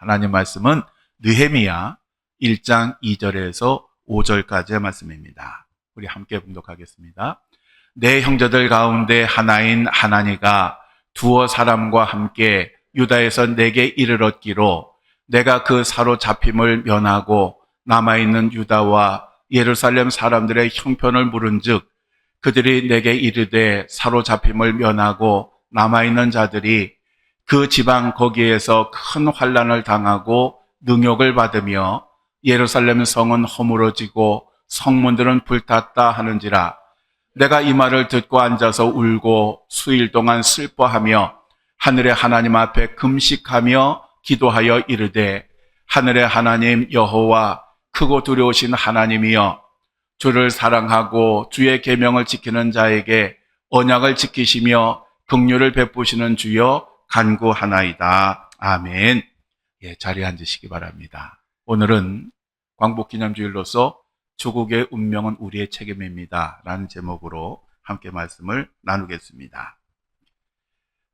하나님 말씀은 느헤미야 1장 2절에서 5절까지의 말씀입니다. 우리 함께 봉독하겠습니다. 내 형제들 가운데 하나인 하나니가 두어 사람과 함께 유다에서 내게 이르렀기로 내가 그 사로잡힘을 면하고 남아있는 유다와 예루살렘 사람들의 형편을 물은즉 그들이 내게 이르되 사로잡힘을 면하고 남아있는 자들이 그 지방 거기에서 큰 환난을 당하고 능욕을 받으며 예루살렘 성은 허물어지고 성문들은 불탔다 하는지라 내가 이 말을 듣고 앉아서 울고 수일 동안 슬퍼하며 하늘의 하나님 앞에 금식하며 기도하여 이르되 하늘의 하나님 여호와 크고 두려우신 하나님이여 주를 사랑하고 주의 계명을 지키는 자에게 언약을 지키시며 긍휼을 베푸시는 주여 간구하나이다. 아멘. 자리에 앉으시기 바랍니다. 오늘은 광복기념주일로서 조국의 운명은 우리의 책임입니다 라는 제목으로 함께 말씀을 나누겠습니다.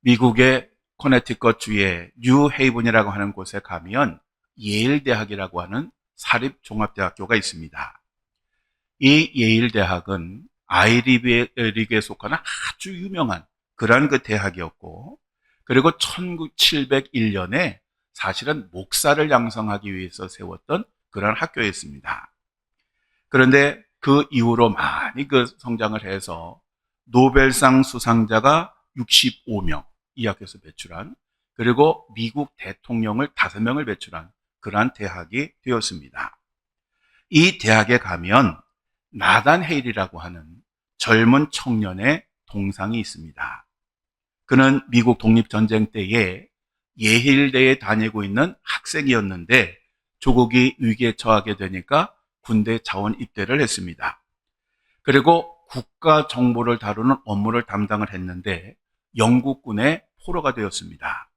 미국의 코네티컷 주의 뉴헤이븐이라고 하는 곳에 가면 예일 대학이라고 하는 사립종합대학교가 있습니다. 이 예일 대학은 아이리그에 속하는 아주 유명한 그런 그 대학이었고, 그리고 1701년에 사실은 목사를 양성하기 위해서 세웠던 그런 학교였습니다. 그런데 그 이후로 많이 그 성장을 해서 노벨상 수상자가 65명 이 학교에서 배출한, 그리고 미국 대통령을 5명을 배출한 그러한 대학이 되었습니다. 이 대학에 가면 나단 헤일이라고 하는 젊은 청년의 동상이 있습니다. 그는 미국 독립전쟁 때에 예일대에 다니고 있는 학생이었는데 조국이 위기에 처하게 되니까 군대 자원 입대를 했습니다. 그리고 국가 정보를 다루는 업무를 담당을 했는데 영국군의 포로가 되었습니다.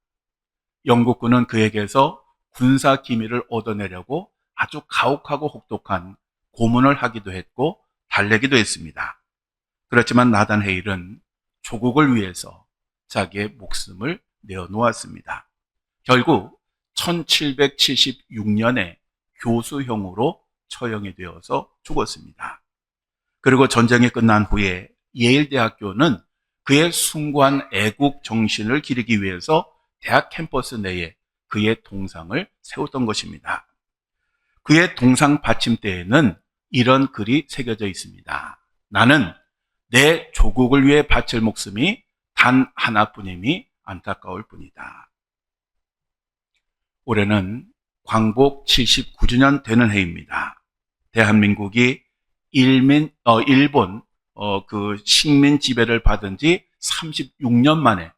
영국군은 그에게서 군사 기밀을 얻어내려고 아주 가혹하고 혹독한 고문을 하기도 했고 달래기도 했습니다. 그렇지만 나단 헤일은 조국을 위해서 자기의 목숨을 내어놓았습니다. 결국 1776년에 교수형으로 처형이 되어서 죽었습니다. 그리고 전쟁이 끝난 후에 예일대학교는 그의 숭고한 애국 정신을 기리기 위해서 대학 캠퍼스 내에 그의 동상을 세웠던 것입니다. 그의 동상 받침대에는 이런 글이 새겨져 있습니다. 나는 내 조국을 위해 바칠 목숨이 단 하나뿐임이 안타까울 뿐이다. 올해는 광복 79주년 되는 해입니다. 대한민국이 일본 그 식민 지배를 받은 지 36년 만에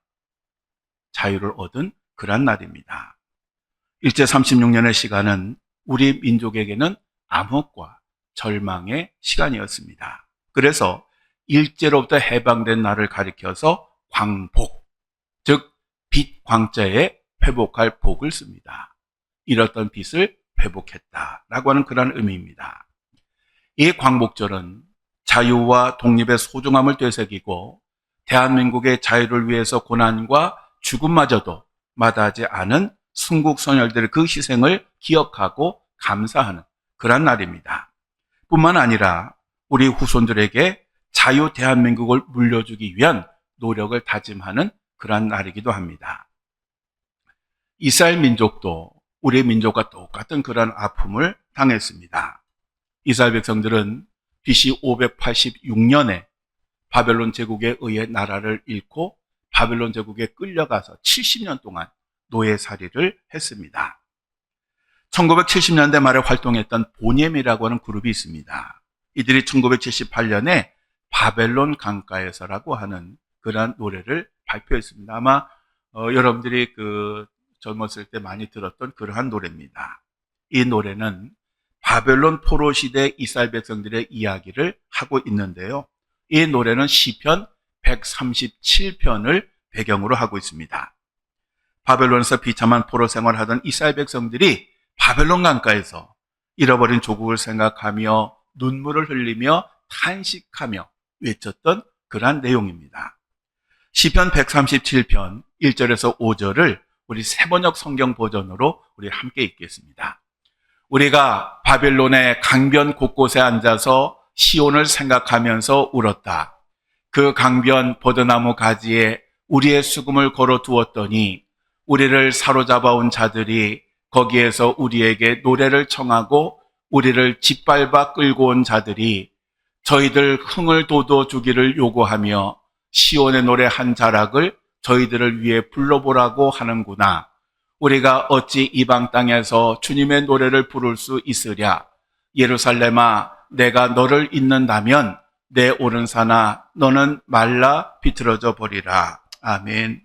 자유를 얻은 그런 날입니다. 일제 36년의 시간은 우리 민족에게는 암흑과 절망의 시간이었습니다. 그래서 일제로부터 해방된 날을 가리켜서 광복, 즉 빛 광자에 회복할 복을 씁니다. 잃었던 빛을 회복했다라고 하는 그런 의미입니다. 이 광복절은 자유와 독립의 소중함을 되새기고 대한민국의 자유를 위해서 고난과 죽음마저도 마다하지 않은 순국선열들의 그 희생을 기억하고 감사하는 그런 날입니다. 뿐만 아니라 우리 후손들에게 자유 대한민국을 물려주기 위한 노력을 다짐하는 그런 날이기도 합니다. 이스라엘 민족도 우리 민족과 똑같은 그런 아픔을 당했습니다. 이스라엘 백성들은 BC 586년에 바벨론 제국에 의해 나라를 잃고 바벨론 제국에 끌려가서 70년 동안 노예살이를 했습니다. 1970년대 말에 활동했던 보넴이라고 하는 그룹이 있습니다. 이들이 1978년에 바벨론 강가에서라고 하는 그러한 노래를 발표했습니다. 아마 여러분들이 젊었을 때 많이 들었던 그러한 노래입니다. 이 노래는 바벨론 포로 시대 이스라엘 백성들의 이야기를 하고 있는데요. 이 노래는 시편 137편을 배경으로 하고 있습니다. 바벨론에서 비참한 포로 생활하던 이스라엘 백성들이 바벨론 강가에서 잃어버린 조국을 생각하며 눈물을 흘리며 탄식하며 외쳤던 그러한 내용입니다. 시편 137편 1절에서 5절을 우리 새번역 성경 버전으로 우리 함께 읽겠습니다. 우리가 바벨론의 강변 곳곳에 앉아서 시온을 생각하면서 울었다. 그 강변 버드나무 가지에 우리의 수금을 걸어두었더니 우리를 사로잡아온 자들이 거기에서 우리에게 노래를 청하고 우리를 짓밟아 끌고 온 자들이 저희들 흥을 돋워주기를 요구하며 시온의 노래 한 자락을 저희들을 위해 불러보라고 하는구나. 우리가 어찌 이방 땅에서 주님의 노래를 부를 수 있으랴. 예루살렘아, 내가 너를 잊는다면 내 오른사나 너는 말라 비틀어져 버리라. 아멘.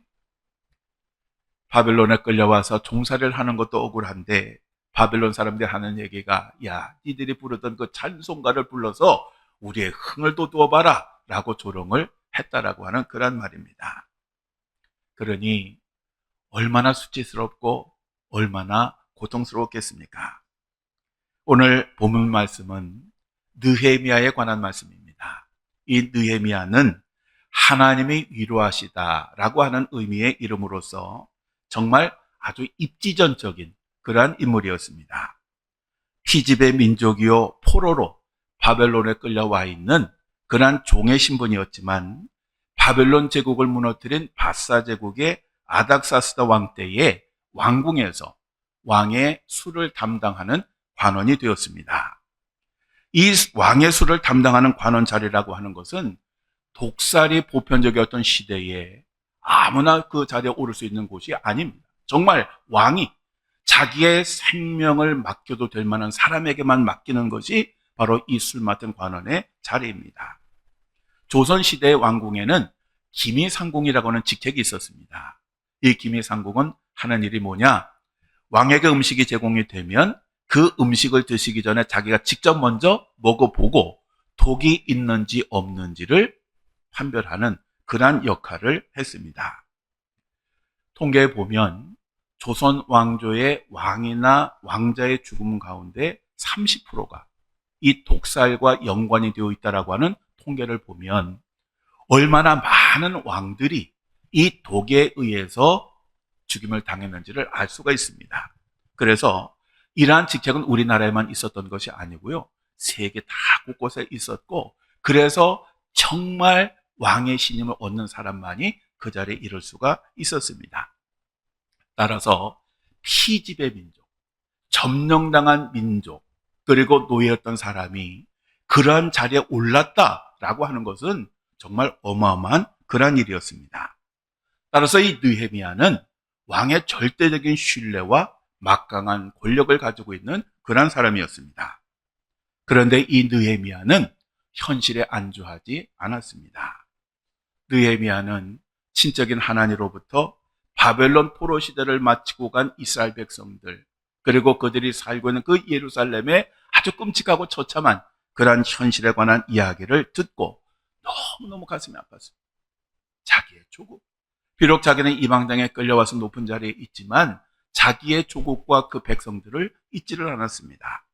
바벨론에 끌려와서 종살이를 하는 것도 억울한데 바벨론 사람들이 하는 얘기가 야, 니들이 부르던 그 찬송가를 불러서 우리의 흥을 돋워봐라 라고 조롱을 했다라고 하는 그런 말입니다. 그러니 얼마나 수치스럽고 얼마나 고통스러웠겠습니까? 오늘 본문 말씀은 느헤미야에 관한 말씀입니다. 이 느헤미야는 하나님이 위로하시다라고 하는 의미의 이름으로서 정말 아주 입지전적인 그러한 인물이었습니다. 피집의 민족이요 포로로 바벨론에 끌려와 있는 그러한 종의 신분이었지만 바벨론 제국을 무너뜨린 바사 제국의 아닥사스다 왕 때에 왕궁에서 왕의 수를 담당하는 관원이 되었습니다. 이 왕의 수를 담당하는 관원 자리라고 하는 것은 독살이 보편적이었던 시대에 아무나 그 자리에 오를 수 있는 곳이 아닙니다. 정말 왕이 자기의 생명을 맡겨도 될 만한 사람에게만 맡기는 것이 바로 이 술 맡은 관원의 자리입니다. 조선시대의 왕궁에는 기미상궁이라고 하는 직책이 있었습니다. 이 기미상궁은 하는 일이 뭐냐? 왕에게 음식이 제공이 되면 그 음식을 드시기 전에 자기가 직접 먼저 먹어보고 독이 있는지 없는지를 판별하는 그러한 역할을 했습니다. 통계에 보면 조선 왕조의 왕이나 왕자의 죽음 가운데 30%가 이 독살과 연관이 되어 있다고 하는 통계를 보면 얼마나 많은 왕들이 이 독에 의해서 죽임을 당했는지를 알 수가 있습니다. 그래서 이러한 직책은 우리나라에만 있었던 것이 아니고요. 세계 다 곳곳에 있었고 그래서 정말 왕의 신임을 얻는 사람만이 그 자리에 이를 수가 있었습니다. 따라서 피집의 민족, 점령당한 민족, 그리고 노예였던 사람이 그러한 자리에 올랐다라고 하는 것은 정말 어마어마한 그러한 일이었습니다. 따라서 이 느헤미야는 왕의 절대적인 신뢰와 막강한 권력을 가지고 있는 그러한 사람이었습니다. 그런데 이 느헤미야는 현실에 안주하지 않았습니다. 느헤미야는 신적인 하나님으로부터 바벨론 포로 시대를 마치고 간 이스라엘 백성들, 그리고 그들이 살고 있는 그 예루살렘의 아주 끔찍하고 처참한 그러한 현실에 관한 이야기를 듣고 너무너무 가슴이 아팠습니다. 자기의 조국, 비록 자기는 이방 땅에 끌려와서 높은 자리에 있지만 자기의 조국과 그 백성들을 잊지를 않았습니다.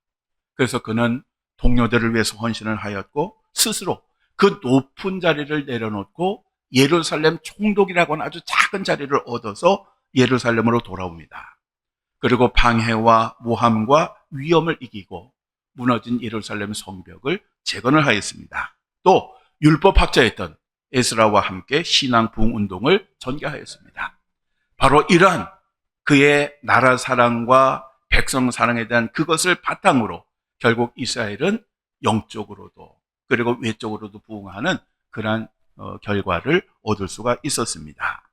그래서 그는 동료들을 위해서 헌신을 하였고 스스로 그 높은 자리를 내려놓고 예루살렘 총독이라고 하는 아주 작은 자리를 얻어서 예루살렘으로 돌아옵니다. 그리고 방해와 모함과 위험을 이기고 무너진 예루살렘 성벽을 재건을 하였습니다. 또 율법학자였던 에스라와 함께 신앙 부흥 운동을 전개하였습니다. 바로 이러한 그의 나라 사랑과 백성 사랑에 대한 그것을 바탕으로 결국 이스라엘은 영적으로도 그리고 외적으로도 부흥하는 그러한 결과를 얻을 수가 있었습니다.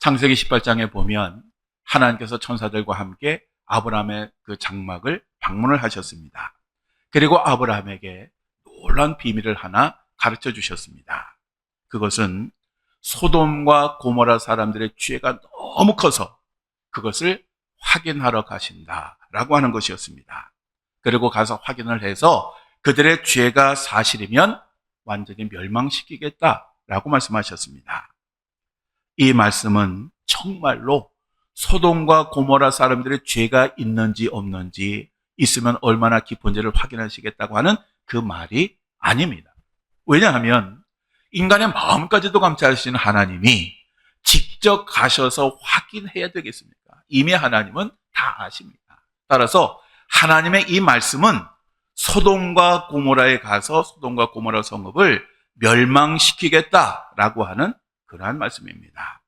창세기 18장에 보면 하나님께서 천사들과 함께 아브라함의 그 장막을 방문을 하셨습니다. 그리고 아브라함에게 놀라운 비밀을 하나 가르쳐 주셨습니다. 그것은 소돔과 고모라 사람들의 죄가 너무 커서 그것을 확인하러 가신다라고 하는 것이었습니다. 그리고 가서 확인을 해서 그들의 죄가 사실이면 완전히 멸망시키겠다라고 말씀하셨습니다. 이 말씀은 정말로 소돔과 고모라 사람들의 죄가 있는지 없는지 있으면 얼마나 깊은지를 확인하시겠다고 하는 그 말이 아닙니다. 왜냐하면 인간의 마음까지도 감찰하시는 하나님이 직접 가셔서 확인해야 되겠습니까? 이미 하나님은 다 아십니다. 따라서 하나님의 이 말씀은 소돔과 고모라에 가서 소돔과 고모라 성읍을 멸망시키겠다라고 하는 그러한 말씀입니다.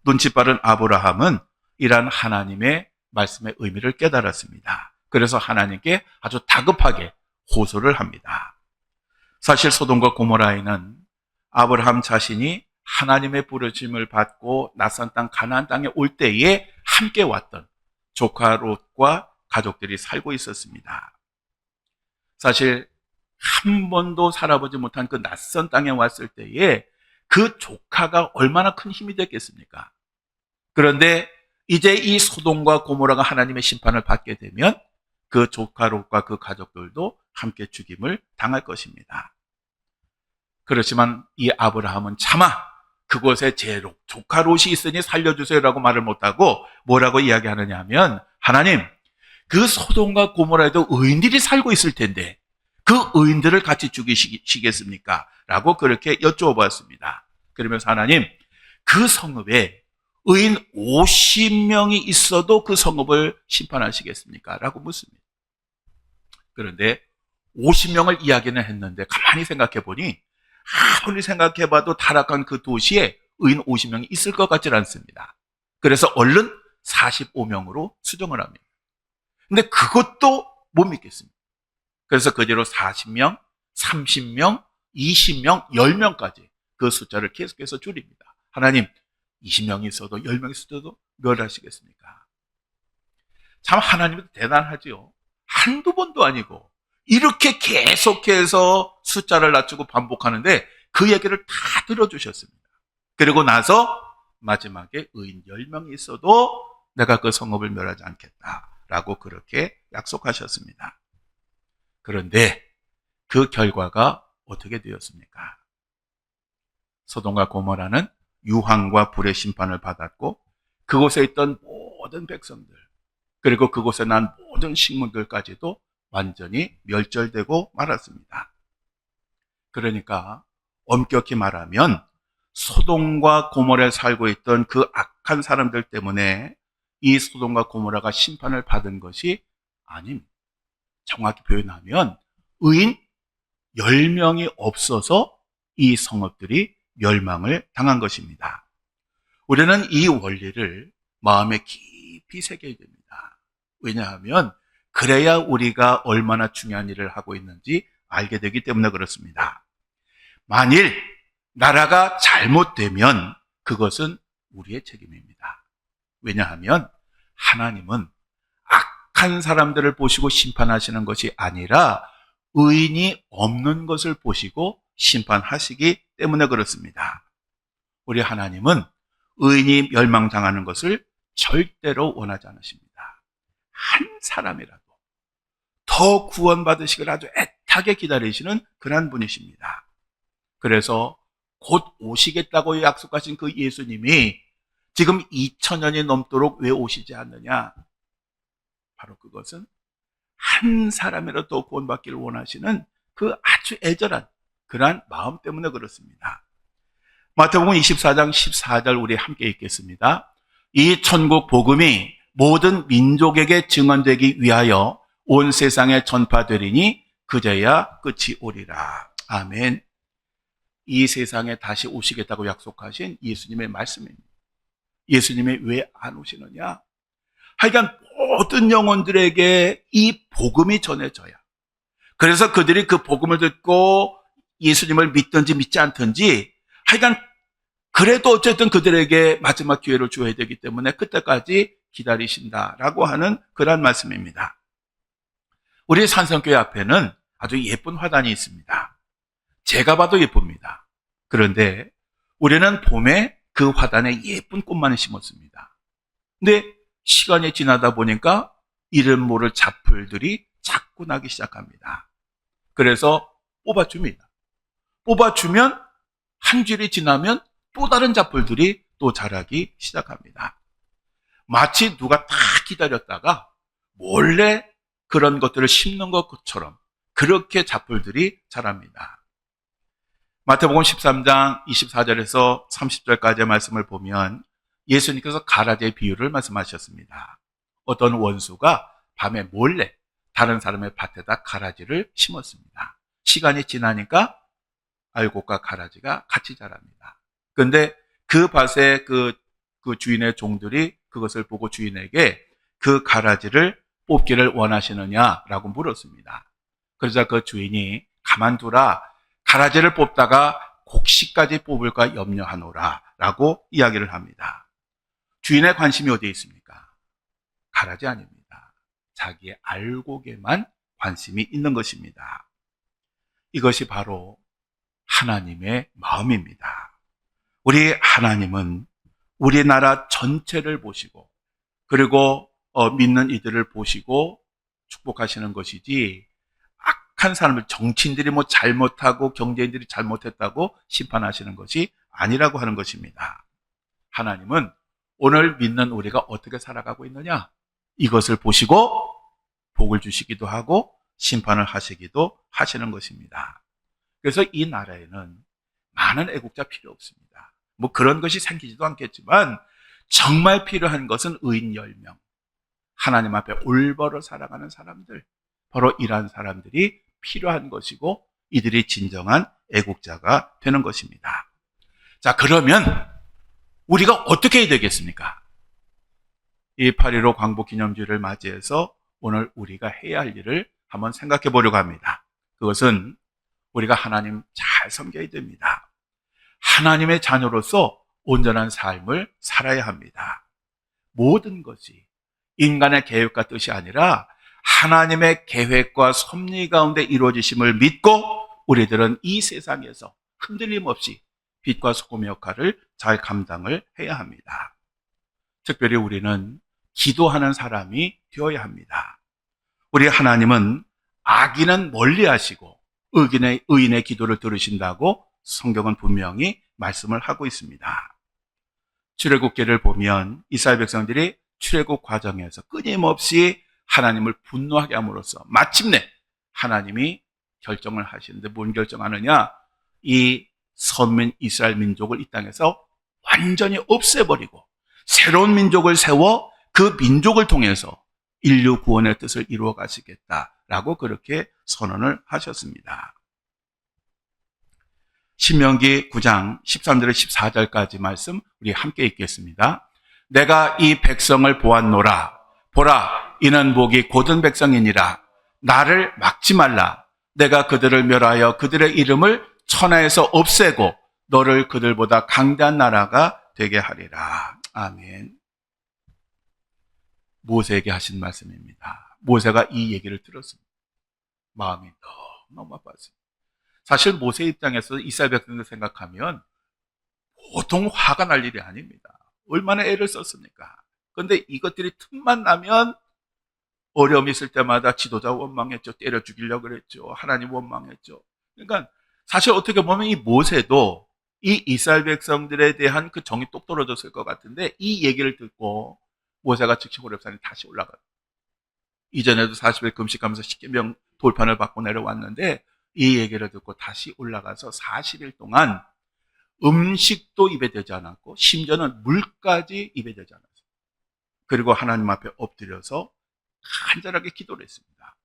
눈치 빠른 아브라함은 이러한 하나님의 말씀의 의미를 깨달았습니다. 그래서 하나님께 아주 다급하게 호소를 합니다. 사실 소돔과 고모라에는 아브라함 자신이 하나님의 부르심을 받고 낯선 땅 가나안 땅에 올 때에 함께 왔던 조카 롯과 가족들이 살고 있었습니다. 사실 한 번도 살아보지 못한 그 낯선 땅에 왔을 때에 그 조카가 얼마나 큰 힘이 됐겠습니까? 그런데 이제 이 소돔과 고모라가 하나님의 심판을 받게 되면 그 조카 롯과 그 가족들도 함께 죽임을 당할 것입니다. 그렇지만 이 아브라함은 차마 그곳에 제 조카 롯이 있으니 살려주세요라고 말을 못하고 뭐라고 이야기하느냐 하면, 하나님, 그 소돔과 고모라에도 의인들이 살고 있을 텐데 그 의인들을 같이 죽이시겠습니까? 라고 그렇게 여쭤봤습니다. 그러면서 하나님, 그 성읍에 의인 50명이 있어도 그 성읍을 심판하시겠습니까? 라고 묻습니다. 그런데 50명을 이야기는 했는데 가만히 생각해 보니 아무리 생각해 봐도 타락한 그 도시에 의인 50명이 있을 것 같지 않습니다. 그래서 얼른 45명으로 수정을 합니다. 근데 그것도 못 믿겠습니다. 그래서 그대로 40명, 30명, 20명, 10명까지 그 숫자를 계속해서 줄입니다. 하나님, 20명이 있어도 10명이 있어도 멸하시겠습니까? 참 하나님은 대단하지요. 한두 번도 아니고 이렇게 계속해서 숫자를 낮추고 반복하는데 그 얘기를 다 들어주셨습니다. 그리고 나서 마지막에 의인 10명이 있어도 내가 그 성읍을 멸하지 않겠다라고 그렇게 약속하셨습니다. 그런데 그 결과가 어떻게 되었습니까? 소돔과 고모라는 유황과 불의 심판을 받았고 그곳에 있던 모든 백성들 그리고 그곳에 난 모든 식물들까지도 완전히 멸절되고 말았습니다. 그러니까 엄격히 말하면 소돔과 고모라에 살고 있던 그 악한 사람들 때문에 이 소돔과 고모라가 심판을 받은 것이 아닙니다. 정확히 표현하면 의인 10명이 없어서 이 성읍들이 멸망을 당한 것입니다. 우리는 이 원리를 마음에 깊이 새겨야 됩니다. 왜냐하면 그래야 우리가 얼마나 중요한 일을 하고 있는지 알게 되기 때문에 그렇습니다. 만일 나라가 잘못되면 그것은 우리의 책임입니다. 왜냐하면 하나님은 악한 사람들을 보시고 심판하시는 것이 아니라 의인이 없는 것을 보시고 심판하시기 때문에 그렇습니다. 우리 하나님은 의인이 멸망당하는 것을 절대로 원하지 않으십니다. 한 사람이라도 더 구원받으시기를 아주 애타게 기다리시는 그런 분이십니다. 그래서 곧 오시겠다고 약속하신 그 예수님이 지금 2000년이 넘도록 왜 오시지 않느냐? 바로 그것은 한 사람이라도 더 구원받기를 원하시는 그 아주 애절한 그러한 마음 때문에 그렇습니다. 마태복음 24장 14절 우리 함께 읽겠습니다. 이 천국 복음이 모든 민족에게 증언되기 위하여 온 세상에 전파되리니 그제야 끝이 오리라. 아멘. 이 세상에 다시 오시겠다고 약속하신 예수님의 말씀입니다. 예수님이 왜 안 오시느냐? 하여간 모든 영혼들에게 이 복음이 전해져야. 그래서 그들이 그 복음을 듣고 예수님을 믿든지 믿지 않든지 하여간 그래도 어쨌든 그들에게 마지막 기회를 줘야 되기 때문에 그때까지 기다리신다라고 하는 그런 말씀입니다. 우리 산성교회 앞에는 아주 예쁜 화단이 있습니다. 제가 봐도 예쁩니다. 그런데 우리는 봄에 그 화단에 예쁜 꽃만 심었습니다. 근데 시간이 지나다 보니까 이름 모를 잡풀들이 자꾸 나기 시작합니다. 그래서 뽑아줍니다. 뽑아주면 한 주일이 지나면 또 다른 잡풀들이 또 자라기 시작합니다. 마치 누가 다 기다렸다가 몰래 그런 것들을 심는 것처럼 그렇게 잡풀들이 자랍니다. 마태복음 13장 24절에서 30절까지의 말씀을 보면 예수님께서 가라지의 비유를 말씀하셨습니다. 어떤 원수가 밤에 몰래 다른 사람의 밭에다 가라지를 심었습니다. 시간이 지나니까 알곡과 가라지가 같이 자랍니다. 그런데 그 밭에 그 주인의 종들이 그것을 보고 주인에게 그 가라지를 뽑기를 원하시느냐라고 물었습니다. 그러자 그 주인이 가만두라, 가라지를 뽑다가 곡식까지 뽑을까 염려하노라 라고 이야기를 합니다. 주인의 관심이 어디에 있습니까? 가라지 아닙니다. 자기의 알곡에만 관심이 있는 것입니다. 이것이 바로 하나님의 마음입니다. 우리 하나님은 우리나라 전체를 보시고 그리고 믿는 이들을 보시고 축복하시는 것이지 악한 사람을 정치인들이 뭐 잘못하고 경제인들이 잘못했다고 심판하시는 것이 아니라고 하는 것입니다. 하나님은 오늘 믿는 우리가 어떻게 살아가고 있느냐 이것을 보시고 복을 주시기도 하고 심판을 하시기도 하시는 것입니다. 그래서 이 나라에는 많은 애국자 필요 없습니다. 뭐 그런 것이 생기지도 않겠지만 정말 필요한 것은 의인 10명, 하나님 앞에 올바로 살아가는 사람들, 바로 이러한 사람들이 필요한 것이고 이들이 진정한 애국자가 되는 것입니다. 자, 그러면 우리가 어떻게 해야 되겠습니까? 이 8.15 광복기념주의를 맞이해서 오늘 우리가 해야 할 일을 한번 생각해 보려고 합니다. 그것은 우리가 하나님 잘 섬겨야 됩니다. 하나님의 자녀로서 온전한 삶을 살아야 합니다. 모든 것이 인간의 계획과 뜻이 아니라 하나님의 계획과 섭리 가운데 이루어지심을 믿고 우리들은 이 세상에서 흔들림 없이 빛과 소금의 역할을 잘 감당을 해야 합니다. 특별히 우리는 기도하는 사람이 되어야 합니다. 우리 하나님은 악인은 멀리 하시고 의인의 기도를 들으신다고 성경은 분명히 말씀을 하고 있습니다. 출애굽기를 보면 이스라엘 백성들이 출애굽 과정에서 끊임없이 하나님을 분노하게 함으로써 마침내 하나님이 결정을 하시는데 뭔 결정하느냐? 이 선민 이스라엘 민족을 이 땅에서 완전히 없애버리고 새로운 민족을 세워 그 민족을 통해서 인류 구원의 뜻을 이루어 가시겠다라고 그렇게 선언을 하셨습니다. 신명기 9장 13절에서 14절까지 말씀 우리 함께 읽겠습니다. 내가 이 백성을 보았노라. 보라, 이는 목이 곧은 백성이니라. 나를 막지 말라. 내가 그들을 멸하여 그들의 이름을 천하에서 없애고 너를 그들보다 강대한 나라가 되게 하리라. 아멘. 모세에게 하신 말씀입니다. 모세가 이 얘기를 들었습니다. 마음이 너무 아팠습니다. 사실 모세 입장에서 이스라엘 백성들 생각하면 보통 화가 날 일이 아닙니다. 얼마나 애를 썼습니까? 그런데 이것들이 틈만 나면 어려움이 있을 때마다 지도자 원망했죠. 때려 죽이려고 그랬죠. 하나님 원망했죠. 그러니까 사실 어떻게 보면 이 모세도 이 이스라엘 백성들에 대한 그 정이 똑 떨어졌을 것 같은데 이 얘기를 듣고 모세가 즉시 호렙산에 다시 올라가요. 이전에도 40일 금식하면서 십계명 돌판을 받고 내려왔는데 이 얘기를 듣고 다시 올라가서 40일 동안 음식도 입에 대지 않았고 심지어는 물까지 입에 대지 않았어요. 그리고 하나님 앞에 엎드려서 간절하게 기도를 했습니다.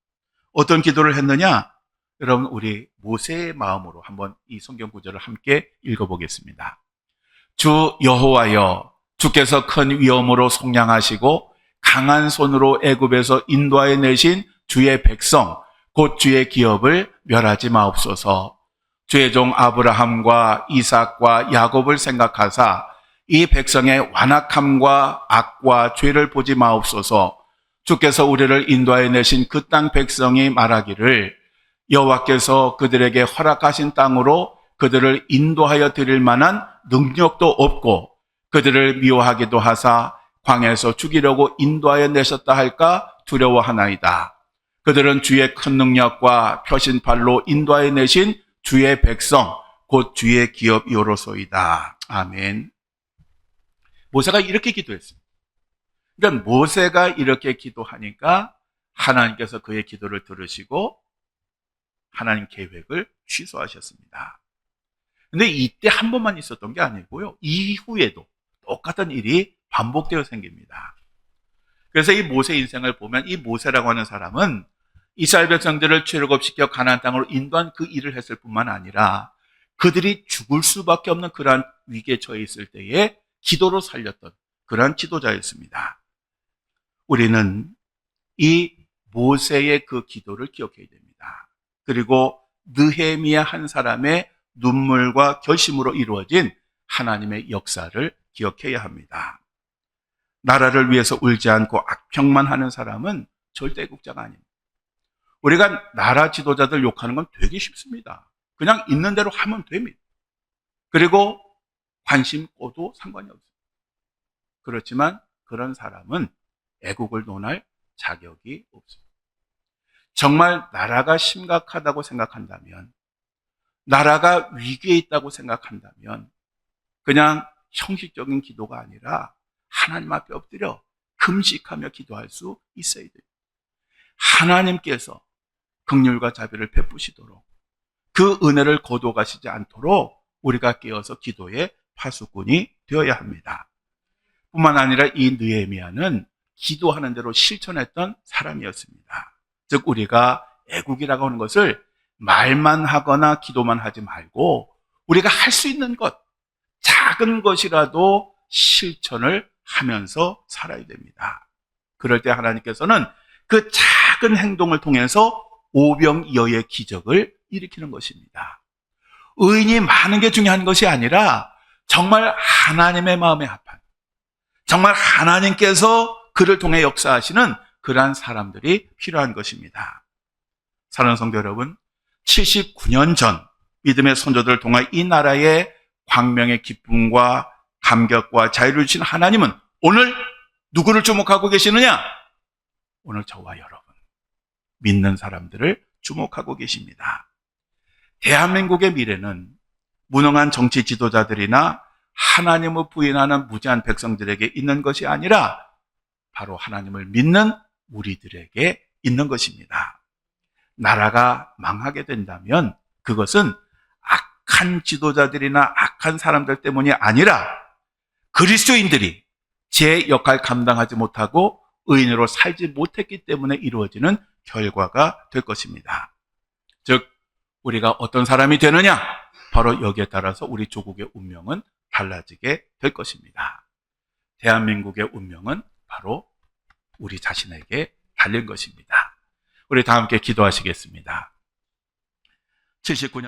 어떤 기도를 했느냐? 여러분 우리 모세의 마음으로 한번 이 성경 구절을 함께 읽어보겠습니다. 주 여호와여, 주께서 큰 위엄으로 속량하시고 강한 손으로 애굽에서 인도하여 내신 주의 백성 곧 주의 기업을 멸하지 마옵소서. 주의 종 아브라함과 이삭과 야곱을 생각하사 이 백성의 완악함과 악과 죄를 보지 마옵소서. 주께서 우리를 인도하여 내신 그 땅 백성이 말하기를 여호와께서 그들에게 허락하신 땅으로 그들을 인도하여 드릴 만한 능력도 없고 그들을 미워하기도 하사 광야에서 죽이려고 인도하여 내셨다 할까 두려워하나이다. 그들은 주의 큰 능력과 펴신팔로 인도하여 내신 주의 백성 곧 주의 기업이로소이다. 아멘. 모세가 이렇게 기도했습니다. 그러니까 모세가 이렇게 기도하니까 하나님께서 그의 기도를 들으시고 하나님 계획을 취소하셨습니다. 근데 이때 한 번만 있었던 게 아니고요. 이후에도 똑같은 일이 반복되어 생깁니다. 그래서 이 모세 인생을 보면 이 모세라고 하는 사람은 이스라엘 백성들을 출애굽시켜 가나안 땅으로 인도한 그 일을 했을 뿐만 아니라 그들이 죽을 수밖에 없는 그러한 위기에 처해 있을 때에 기도로 살렸던 그러한 지도자였습니다. 우리는 이 모세의 그 기도를 기억해야 됩니다. 그리고 느헤미야 한 사람의 눈물과 결심으로 이루어진 하나님의 역사를 기억해야 합니다. 나라를 위해서 울지 않고 악평만 하는 사람은 절대 국자가 아닙니다. 우리가 나라 지도자들 욕하는 건 되게 쉽습니다. 그냥 있는 대로 하면 됩니다. 그리고 관심 꺼도 상관이 없습니다. 그렇지만 그런 사람은 애국을 논할 자격이 없습니다. 정말 나라가 심각하다고 생각한다면, 나라가 위기에 있다고 생각한다면 그냥 형식적인 기도가 아니라 하나님 앞에 엎드려 금식하며 기도할 수 있어야 돼요. 하나님께서 긍휼과 자비를 베푸시도록 그 은혜를 거둬 가시지 않도록 우리가 깨어서 기도의 파수꾼이 되어야 합니다. 뿐만 아니라 이 느헤미야는 기도하는 대로 실천했던 사람이었습니다. 즉 우리가 애국이라고 하는 것을 말만 하거나 기도만 하지 말고 우리가 할 수 있는 것, 작은 것이라도 실천을 하면서 살아야 됩니다. 그럴 때 하나님께서는 그 작은 행동을 통해서 오병이어의 기적을 일으키는 것입니다. 의인이 많은 게 중요한 것이 아니라 정말 하나님의 마음에 합한, 정말 하나님께서 그를 통해 역사하시는 그러한 사람들이 필요한 것입니다. 사랑하는 성도 여러분, 79년 전 믿음의 선조들을 통해 이 나라의 광명의 기쁨과 감격과 자유를 주신 하나님은 오늘 누구를 주목하고 계시느냐? 오늘 저와 여러분, 믿는 사람들을 주목하고 계십니다. 대한민국의 미래는 무능한 정치 지도자들이나 하나님을 부인하는 무지한 백성들에게 있는 것이 아니라 바로 하나님을 믿는 우리들에게 있는 것입니다. 나라가 망하게 된다면 그것은 악한 지도자들이나 악한 사람들 때문이 아니라 그리스도인들이 제 역할 감당하지 못하고 의인으로 살지 못했기 때문에 이루어지는 결과가 될 것입니다. 즉 우리가 어떤 사람이 되느냐, 바로 여기에 따라서 우리 조국의 운명은 달라지게 될 것입니다. 대한민국의 운명은 바로 우리 자신에게 달린 것입니다. 우리 다 함께 기도하시겠습니다. 79년